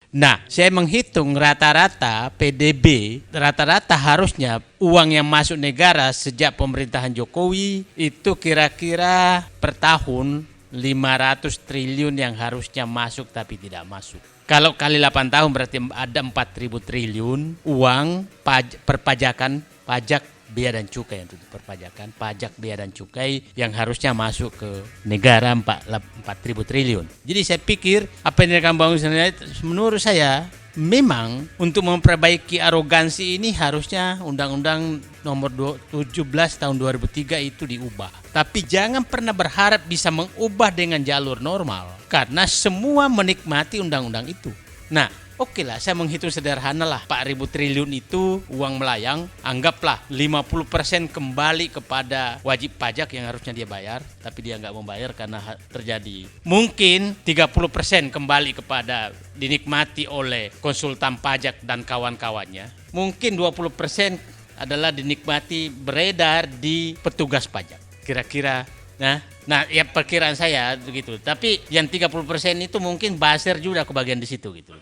Nah, saya menghitung rata-rata PDB, rata-rata harusnya uang yang masuk negara sejak pemerintahan Jokowi itu kira-kira per tahun 500 triliun yang harusnya masuk tapi tidak masuk. Kalau kali 8 tahun berarti ada 4.000 triliun uang perpajakan, pajak, bea dan cukai untuk perpajakan, pajak, bea dan cukai yang harusnya masuk ke negara 4.000 triliun. Jadi saya pikir apa yang akan bangun menurut saya memang untuk memperbaiki arogansi ini harusnya Undang-Undang nomor 17 tahun 2003 itu diubah. Tapi jangan pernah berharap bisa mengubah dengan jalur normal karena semua menikmati undang-undang itu. Nah, oke lah, saya menghitung sederhana lah. 4.000 triliun itu uang melayang, anggaplah 50% kembali kepada wajib pajak yang harusnya dia bayar, tapi dia nggak membayar karena terjadi. Mungkin 30% kembali kepada dinikmati oleh konsultan pajak dan kawan-kawannya. Mungkin 20% adalah dinikmati beredar di petugas pajak. Kira-kira, nah ya perkiraan saya begitu. Tapi yang 30% itu mungkin buzzer juga kebagian di situ gitu.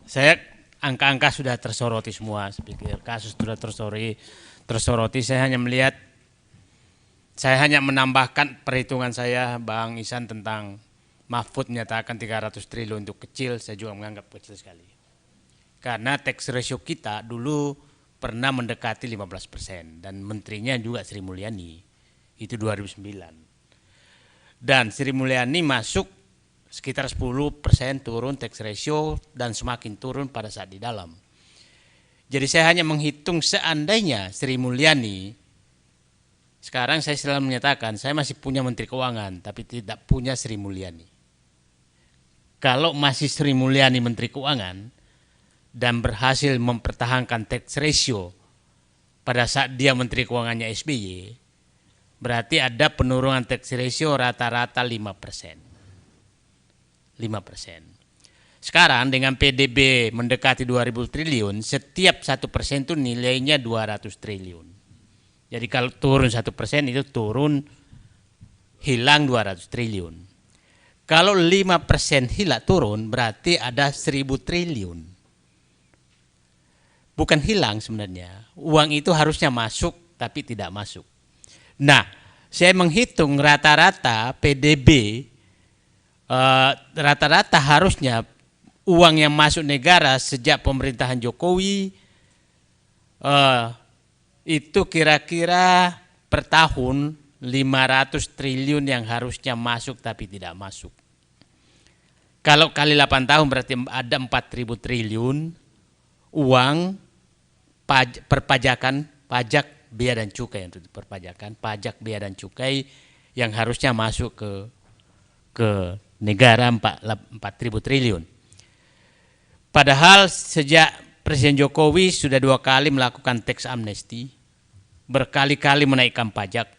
Saya angka-angka sudah tersoroti semua, saya pikir kasus sudah tersoroti. Saya hanya menambahkan perhitungan saya, Bang Ihsan, tentang Mahfud menyatakan 300 triliun untuk kecil. Saya juga menganggap kecil sekali. Karena tax ratio kita dulu pernah mendekati 15% dan menterinya juga Sri Mulyani. Itu 2009. Dan Sri Mulyani masuk sekitar 10% turun tax ratio dan semakin turun pada saat di dalam. Jadi saya hanya menghitung seandainya Sri Mulyani, sekarang saya selalu menyatakan saya masih punya Menteri Keuangan tapi tidak punya Sri Mulyani. Kalau masih Sri Mulyani Menteri Keuangan dan berhasil mempertahankan tax ratio pada saat dia Menteri Keuangannya SBY, berarti ada penurunan tax ratio rata-rata 5%. Sekarang dengan PDB mendekati 2.000 triliun, setiap 1% itu nilainya 200 triliun. Jadi kalau turun 1% itu hilang 200 triliun. Kalau 5% turun berarti ada 1.000 triliun. Bukan hilang sebenarnya, uang itu harusnya masuk tapi tidak masuk. Nah, saya menghitung rata-rata PDB, rata-rata harusnya uang yang masuk negara sejak pemerintahan Jokowi itu kira-kira per tahun 500 triliun yang harusnya masuk tapi tidak masuk. Kalau kali 8 tahun berarti ada 4.000 triliun uang perpajakan, pajak, bea dan cukai untuk perpajakan, pajak, bea dan cukai yang harusnya masuk ke negara 4.000 triliun. Padahal sejak Presiden Jokowi sudah 2 kali melakukan tax amnesty, berkali-kali menaikkan pajak,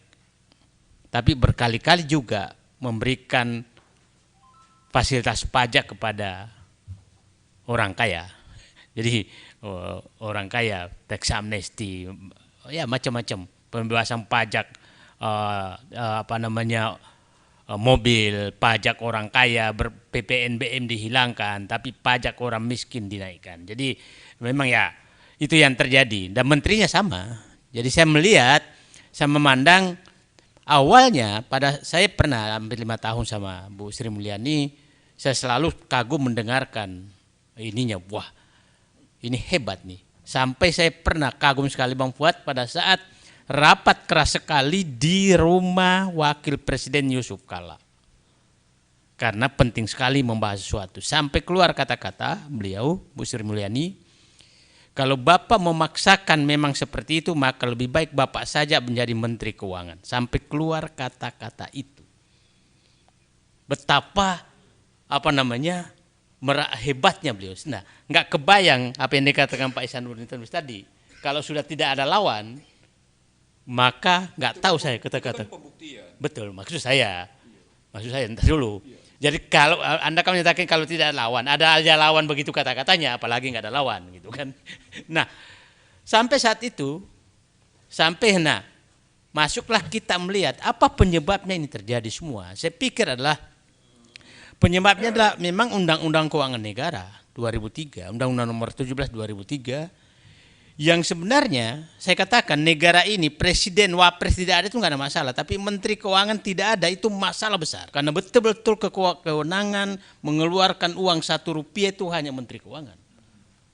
tapi berkali-kali juga memberikan fasilitas pajak kepada orang kaya. Jadi orang kaya, tax amnesty, ya macam-macam, pembebasan pajak, mobil, pajak orang kaya, PPNBM dihilangkan, tapi pajak orang miskin dinaikkan. Jadi memang ya itu yang terjadi, dan menterinya sama. Jadi saya melihat, saya memandang awalnya saya pernah hampir 5 tahun sama Bu Sri Mulyani, saya selalu kagum mendengarkan ininya, wah ini hebat nih. Sampai saya pernah kagum sekali Bang Fuad pada saat rapat keras sekali di rumah Wakil Presiden Yusuf Kala. Karena penting sekali membahas sesuatu. Sampai keluar kata-kata beliau, Bu Sri Mulyani, kalau Bapak memaksakan memang seperti itu, maka lebih baik Bapak saja menjadi Menteri Keuangan. Sampai keluar kata-kata itu. Betapa hebatnya beliau. Nah, nggak kebayang apa yang dikatakan Pak Ihsanuddin tadi. Kalau sudah tidak ada lawan, maka nggak tahu saya kata-kata. Betul, maksud saya entar dulu. Jadi kalau Anda kan menyatakan kalau tidak ada aja lawan begitu kata-katanya, apalagi nggak ada lawan gitu kan. Nah, sampai saat itu, masuklah kita melihat apa penyebabnya ini terjadi semua. Saya pikir penyebabnya adalah memang Undang-Undang Keuangan Negara 2003, Undang-Undang Nomor 17 2003, yang sebenarnya saya katakan negara ini presiden, wapres tidak ada itu nggak ada masalah, tapi menteri keuangan tidak ada itu masalah besar, karena betul-betul kewenangan mengeluarkan uang 1 rupiah itu hanya menteri keuangan.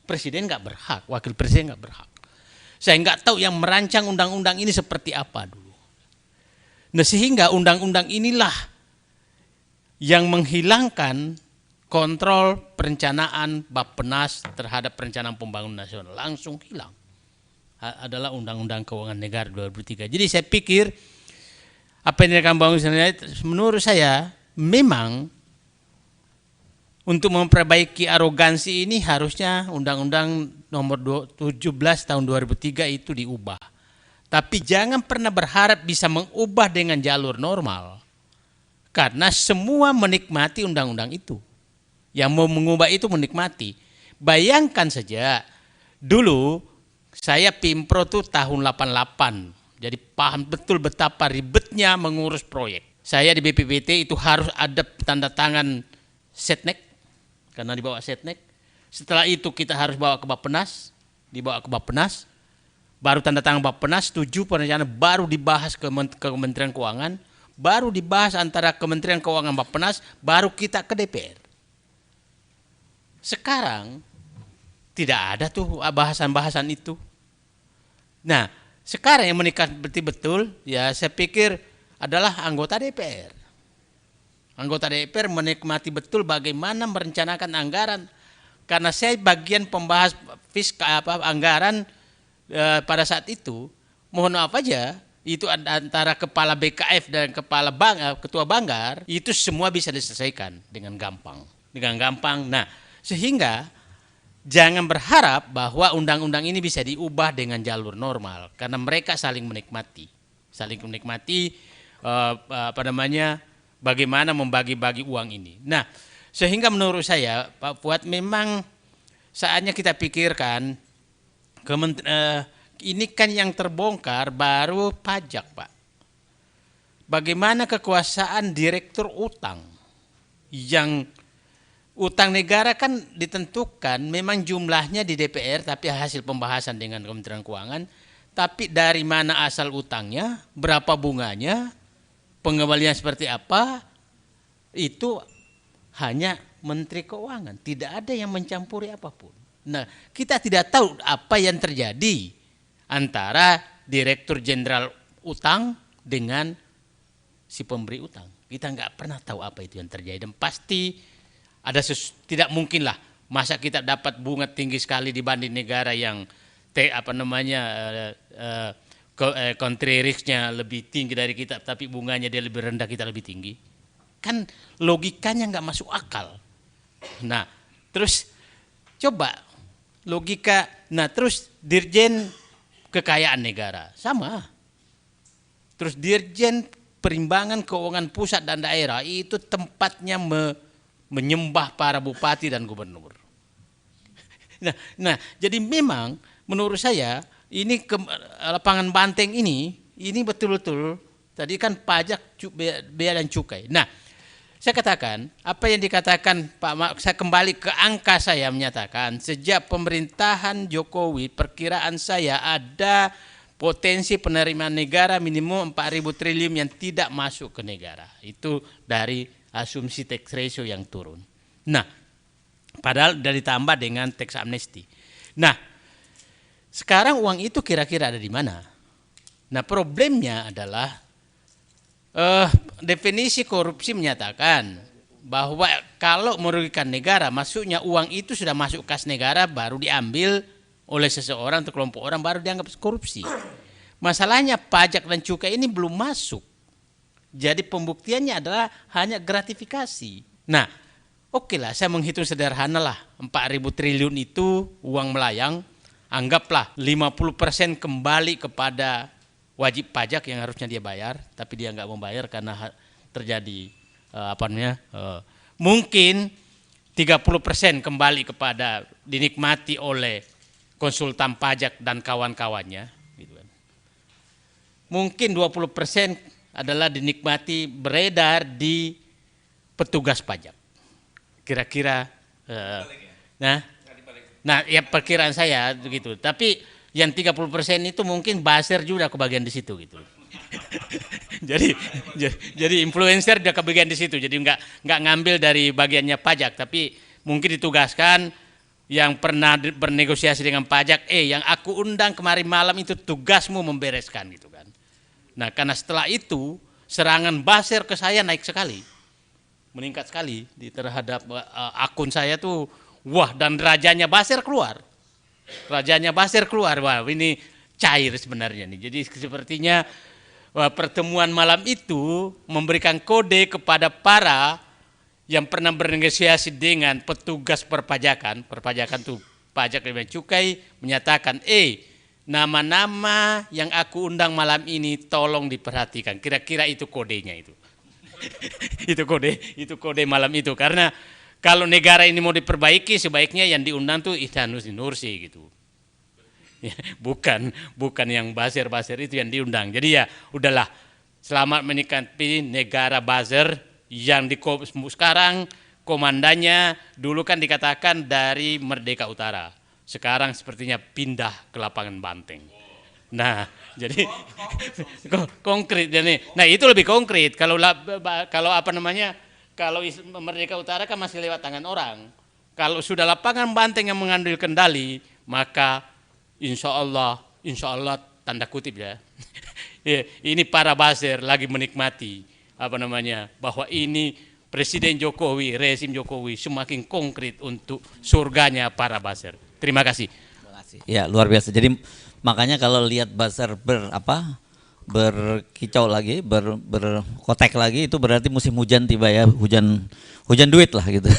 Presiden nggak berhak, wakil presiden nggak berhak. Saya nggak tahu yang merancang undang-undang ini seperti apa dulu. Nah, sehingga undang-undang inilah yang menghilangkan kontrol perencanaan Bappenas terhadap perencanaan pembangunan nasional, langsung hilang. Adalah Undang-Undang Keuangan Negara 2003. Jadi saya pikir apa yang dikatakan Bang Hussein, menurut saya memang untuk memperbaiki arogansi ini harusnya Undang-Undang Nomor 17 tahun 2003 itu diubah. Tapi jangan pernah berharap bisa mengubah dengan jalur normal, karena semua menikmati undang-undang itu. Yang mau mengubah itu menikmati. Bayangkan saja, dulu saya Pimpro tuh tahun 88. Jadi paham betul betapa ribetnya mengurus proyek. Saya di BPPT itu harus ada tanda tangan Setnek, karena dibawa Setnek. Setelah itu kita harus bawa ke Bappenas, dibawa ke Bappenas. Baru tanda tangan Bappenas, setuju perencanaan, baru dibahas ke Kementerian Keuangan, baru dibahas antara Kementerian Keuangan Bappenas, baru kita ke DPR. Sekarang tidak ada tuh bahasan-bahasan itu. Nah, sekarang yang menikah betul-betul ya saya pikir adalah anggota DPR. Anggota DPR menikmati betul bagaimana merencanakan anggaran. Karena saya bagian pembahas anggaran pada saat itu, mohon maaf aja, itu antara kepala BKF dan ketua Banggar, itu semua bisa diselesaikan dengan gampang. Nah, sehingga jangan berharap bahwa undang-undang ini bisa diubah dengan jalur normal, karena mereka saling menikmati bagaimana membagi-bagi uang ini. Nah, sehingga menurut saya Pak Fuad memang saatnya kita pikirkan ini kan yang terbongkar baru pajak, Pak. Bagaimana kekuasaan direktur utang, yang utang negara kan ditentukan memang jumlahnya di DPR, tapi hasil pembahasan dengan Kementerian Keuangan. Tapi dari mana asal utangnya, berapa bunganya, pengembalian seperti apa, itu hanya Menteri Keuangan. Tidak ada yang mencampuri apapun. Nah, kita tidak tahu apa yang terjadi antara Direktur Jenderal Utang dengan si pemberi utang. Kita nggak pernah tahu apa itu yang terjadi, dan pasti tidak mungkin lah masa kita dapat bunga tinggi sekali dibanding negara yang country risk-nya lebih tinggi dari kita, tapi bunganya dia lebih rendah, kita lebih tinggi. kan logikanya nggak masuk akal. Nah, terus coba logika, nah terus Dirjen Kekayaan Negara sama. Terus Dirjen Perimbangan Keuangan Pusat dan Daerah itu tempatnya menyembah para bupati dan gubernur. Nah, jadi memang menurut saya ini lapangan banteng ini betul-betul tadi kan pajak, bea dan cukai. Nah, saya katakan apa yang dikatakan Pak Mak, saya kembali ke angka, saya menyatakan sejak pemerintahan Jokowi perkiraan saya ada potensi penerimaan negara minimum 4.000 triliun yang tidak masuk ke negara. Itu dari asumsi tax ratio yang turun. Nah, padahal dari ditambah dengan tax amnesty. Nah, sekarang uang itu kira-kira ada di mana? Nah, problemnya adalah definisi korupsi menyatakan bahwa kalau merugikan negara, maksudnya uang itu sudah masuk kas negara baru diambil oleh seseorang atau kelompok orang baru dianggap korupsi. Masalahnya pajak dan cukai ini belum masuk. Jadi pembuktiannya adalah hanya gratifikasi. Nah, oke lah, saya menghitung sederhana lah, 4.000 triliun itu uang melayang, anggaplah 50% kembali kepada wajib pajak yang harusnya dia bayar, tapi dia nggak membayar karena terjadi mungkin 30% kembali kepada dinikmati oleh konsultan pajak dan kawan-kawannya, gitu kan. Mungkin 20% adalah dinikmati beredar di petugas pajak. Kira-kira, nah ya perkiraan saya begitu. Tapi yang 30% itu mungkin buzzer juga kebagian di situ gitu. jadi influencer dia kebagian di situ. Jadi nggak ngambil dari bagiannya pajak, tapi mungkin ditugaskan yang pernah bernegosiasi dengan pajak. Yang aku undang kemarin malam itu tugasmu membereskan gitu kan. Nah, karena setelah itu serangan buzzer ke saya naik sekali, meningkat sekali terhadap akun saya tuh. Wah, dan rajanya buzzer keluar. Wah ini cair sebenarnya nih. Jadi sepertinya pertemuan malam itu memberikan kode kepada para yang pernah bernegosiasi dengan petugas perpajakan tuh pajak dan cukai, menyatakan nama-nama yang aku undang malam ini tolong diperhatikan. Kira-kira itu kodenya itu. itu kode malam itu, karena kalau negara ini mau diperbaiki sebaiknya yang diundang tuh Ihsanuddin Nursi gitu. Ya, bukan yang buzzer itu yang diundang. Jadi ya udahlah, selamat menikmati negara buzzer yang sekarang komandannya dulu kan dikatakan dari Merdeka Utara. Sekarang sepertinya pindah ke lapangan banteng. Nah, jadi konkret jadi. Nah, itu lebih konkret. Kalau Merdeka Utara kan masih lewat tangan orang. Kalau sudah lapangan banteng yang mengambil kendali, maka insya Allah tanda kutip ya. Ini para buzzer lagi menikmati bahwa ini Presiden Jokowi, rezim Jokowi semakin konkret untuk surganya para buzzer. Terima kasih. Ya, luar biasa. Jadi makanya kalau lihat buzzer berkicau lagi, berkotek lagi, itu berarti musim hujan tiba ya, hujan duit lah gitu.